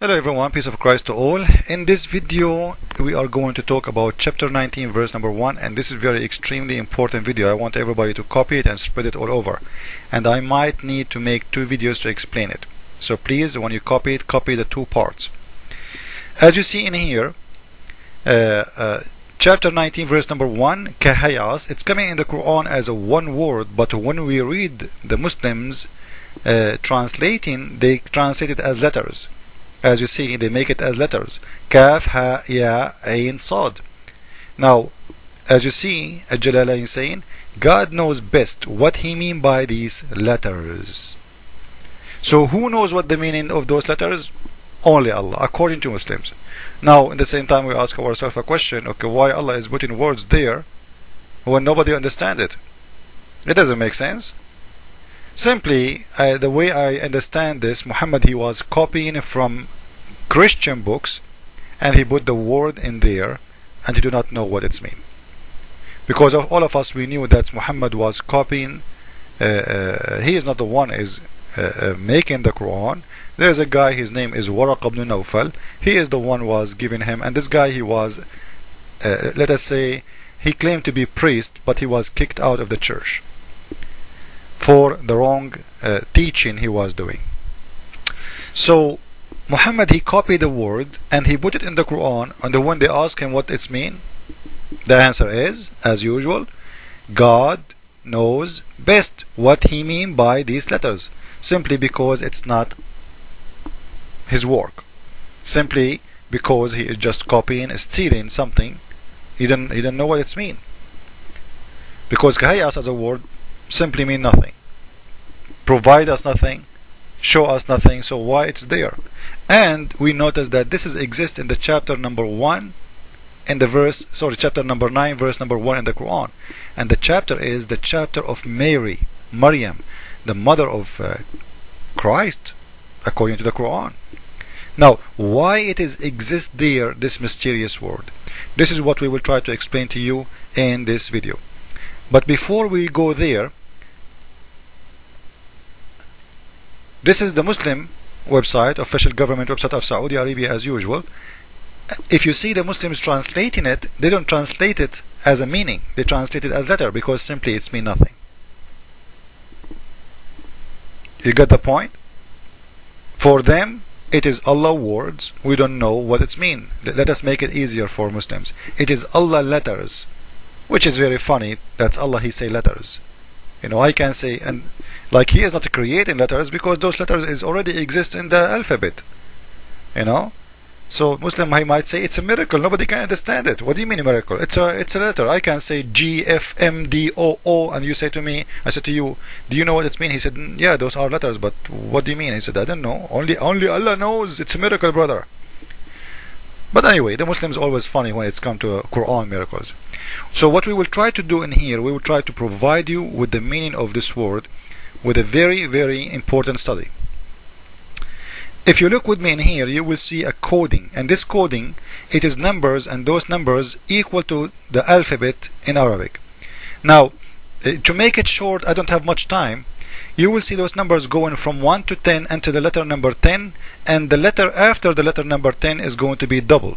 Hello everyone, peace of Christ to all. In this video we are going to talk about chapter 19 verse number 1, and this is very extremely important video. I want everybody to copy it and spread it all over, and I might need to make 2 videos to explain it. So please, when you copy it, copy the 2 parts. As you see in here, chapter 19 verse number 1, kahayas, it's coming in the Quran as a one word, but when we read the Muslims translating, they translate it as letters. As you see, they make it as letters. Kaf, Ha, Ya, Ain, Sad. Now, as you see, Al-Jalalain saying, God knows best what he mean by these letters. So who knows what the meaning of those letters? Only Allah, according to Muslims. Now, in the same time, we ask ourselves a question, okay, why Allah is putting words there when nobody understands it? It doesn't make sense. Simply, the way I understand this, Muhammad, he was copying from Christian books, and he put the word in there, and he do not know what it's mean. Because of all of us, we knew that Muhammad was copying. He is not the one is making the Quran. There is a guy, his name is Waraq ibn Nawfal. He is the one was giving him, and this guy, he was, let us say, he claimed to be priest, but he was kicked out of the church for the wrong teaching he was doing. So Muhammad, he copied the word and he put it in the Quran, and when they ask him what it's mean, the answer is, as usual, God knows best what he mean by these letters, simply because it's not his work, simply because he is just copying, stealing something. He didn't know what it's mean, because kahayas as a word simply mean nothing, provide us nothing, show us nothing, so why it's there? And we notice that this is exist in the chapter number 1 in the verse, sorry, chapter number 9 verse number 1 in the Quran, and the chapter is the chapter of Mary, Maryam, the mother of Christ, according to the Quran. Now, why it is exist there, this mysterious word? This is what we will try to explain to you in this video. But before we go there, this is the Muslim website, official government website of Saudi Arabia, as usual. If you see the Muslims translating it, they don't translate it as a meaning, they translate it as letter, because simply it's mean nothing. You get the point? For them, it is Allah words, we don't know what it's mean. Let us make it easier for Muslims. It is Allah letters, which is very funny. That's Allah, he say letters. You know, I can say, and like he is not creating letters, because those letters is already exist in the alphabet. You know, so Muslim, he might say it's a miracle. Nobody can understand it. What do you mean a miracle? It's a letter. I can say G F M D O O, and you say to me, I said to you, do you know what it's mean? He said, yeah, those are letters, but what do you mean? He said, I don't know. Only Allah knows. It's a miracle, brother. But anyway, the Muslims always funny when it's come to Quran miracles. So what we will try to do in here, we will try to provide you with the meaning of this word with a very, very important study. If you look with me in here, you will see a coding, and this coding, it is numbers, and those numbers equal to the alphabet in Arabic. Now, to make it short, I don't have much time. You will see those numbers going from 1 to 10 until the letter number 10, and the letter after the letter number 10 is going to be double.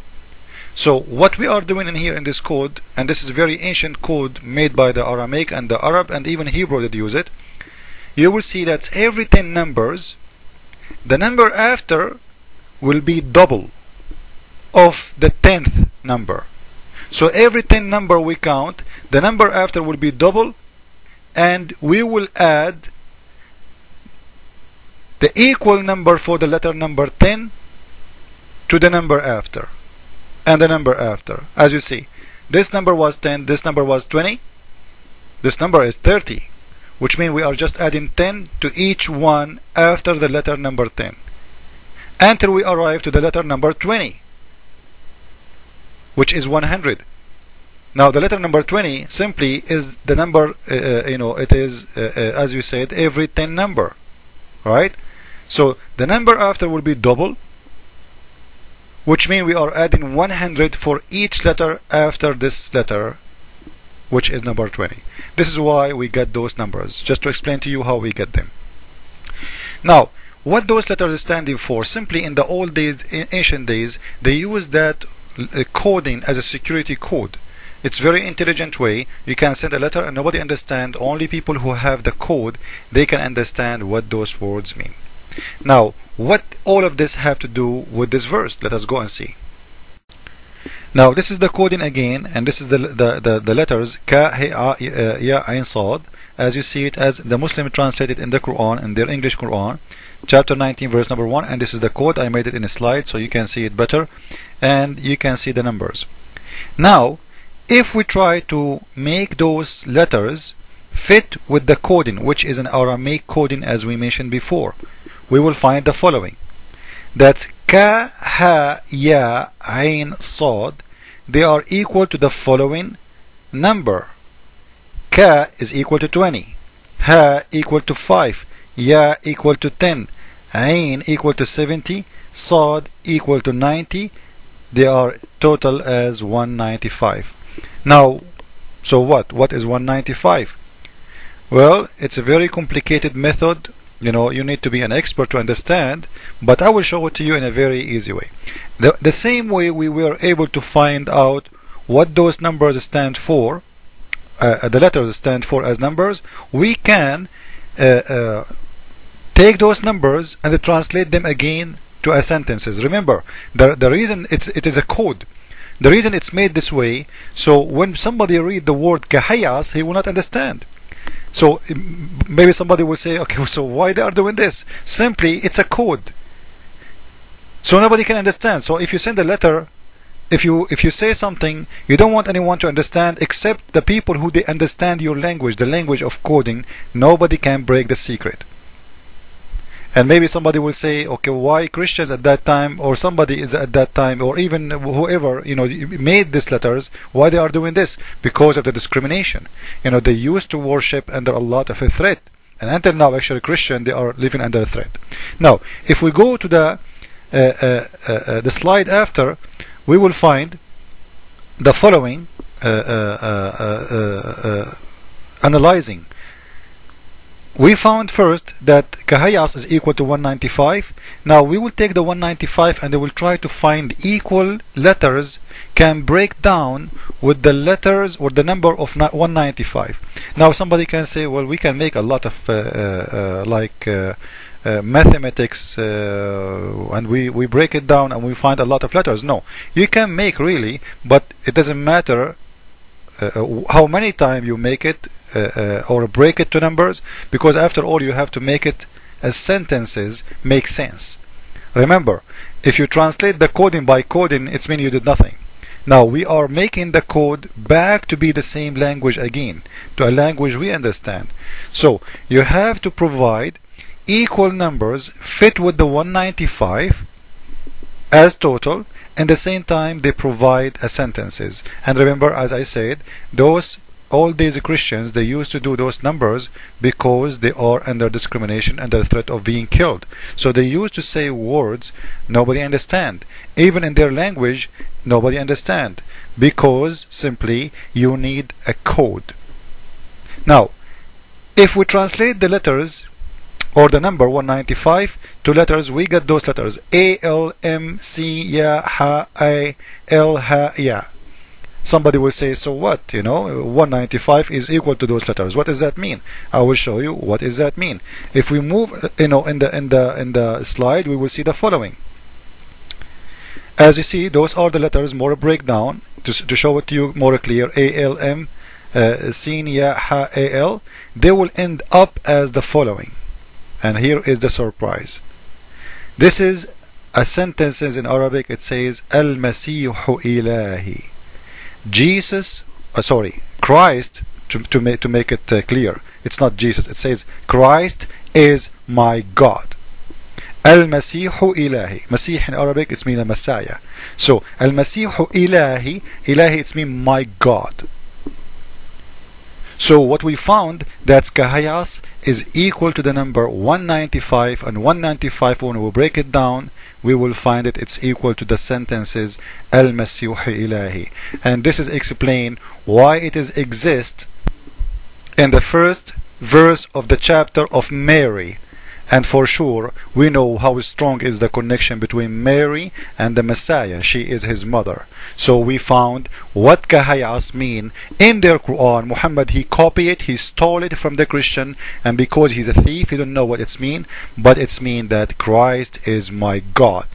So what we are doing in here in this code, and this is very ancient code made by the Aramaic and the Arab, and even Hebrew that use it, you will see that every 10 numbers, the number after will be double of the 10th number. So every 10 number we count, the number after will be double, and we will add the equal number for the letter number 10 to the number after, and the number after. As you see, this number was 10, this number was 20, this number is 30, which means we are just adding 10 to each one after the letter number 10 until we arrive to the letter number 20, which is 100. Now the letter number 20 simply is the number, you know, it is as you said, every 10 number, right? So the number after will be double, which means we are adding 100 for each letter after this letter, which is number 20. This is why we get those numbers, just to explain to you how we get them. Now, what those letters are standing for, simply in the old days, in ancient days, they used that coding as a security code. It's very intelligent way. You can send a letter and nobody understand. Only people who have the code, they can understand what those words mean. Now, what all of this have to do with this verse? Let us go and see. Now, this is the coding again, and this is the letters Ka, He, A, Ya, Ain, Sad, as you see it, as the Muslim translated in the Quran, in their English Quran, chapter 19, verse number 1. And this is the code. I made it in a slide so you can see it better, and you can see the numbers. Now, if we try to make those letters fit with the coding, which is an Aramaic coding as we mentioned before, we will find the following. That's Ka, Ha, Ya, Ain, Sad. They are equal to the following number. Ka is equal to 20, Ha equal to 5, Ya equal to 10, Ain equal to 70, Sad equal to 90. They are total as 195. Now, so what is 195? Well, it's a very complicated method. You know, you need to be an expert to understand, but I will show it to you in a very easy way. The same way we were able to find out what those numbers stand for, the letters stand for as numbers, we can take those numbers and translate them again to a sentences. Remember, the reason it is a code. The reason it's made this way, so when somebody read the word kahayas, he will not understand. So maybe somebody will say, okay, so why they are doing this? Simply, it's a code. So nobody can understand. So if you send a letter, if you say something, you don't want anyone to understand except the people who they understand your language, the language of coding. Nobody can break the secret. And maybe somebody will say, okay, why Christians at that time, or somebody is at that time, or even whoever, you know, made these letters, why they are doing this? Because of the discrimination. You know, they used to worship under a lot of a threat, and until now, actually, Christian, they are living under a threat. Now, if we go to the slide after, we will find the following analyzing. We found first that kahayas is equal to 195. Now we will take the 195 and we will try to find equal letters can break down with the letters or the number of 195. Now somebody can say, well, we can make a lot of mathematics and we break it down and we find a lot of letters. No, you can make really, but it doesn't matter how many times you make it or break it to numbers, because after all you have to make it as sentences make sense. Remember, if you translate the coding by coding, it's mean you did nothing. Now we are making the code back to be the same language again, to a language we understand. So you have to provide equal numbers fit with the 195 as total, and at the same time they provide a sentences. And remember, as I said, those all these Christians, they used to do those numbers because they are under discrimination, under threat of being killed. So they used to say words nobody understand. Even in their language, nobody understand, because simply you need a code. Now, if we translate the letters or the number 195 to letters, we get those letters A, L, M, C, Ya, Ha, A, L, Ha, Ya. Somebody will say, so what? You know, 195 is equal to those letters. What does that mean? I will show you what does that mean. If we move, you know, in the slide, we will see the following. As you see, those are the letters more breakdown to show it to you more clear. A, L, M, Sin, Ya, Ha, A, L. They will end up as the following. And here is the surprise. This is a sentence in Arabic. It says, Al-Masihu Ilahi. Jesus, Christ, to make it clear, it's not Jesus, it says Christ is my God. Al-Masihu Ilahi. Masih in Arabic, it's mean a Messiah. So Al-Masihu Ilahi, Ilahi, it's mean my God. So what we found, that kahayas is equal to the number 195, and 195, when we break it down, we will find it's equal to the sentences Al-Masihu Ilahi. And this is explain why it is exist in the first verse of the chapter of Mary. And for sure, we know how strong is the connection between Mary and the Messiah. She is his mother. So we found what kahayas mean in their Quran. Muhammad, he copied it, he stole it from the Christian, and because he's a thief, he don't know what it's mean, but it's mean that Christ is my God.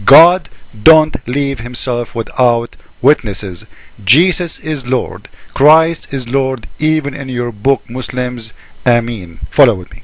God don't leave himself without witnesses. Jesus is Lord. Christ is Lord even in your book, Muslims. Ameen. Follow with me.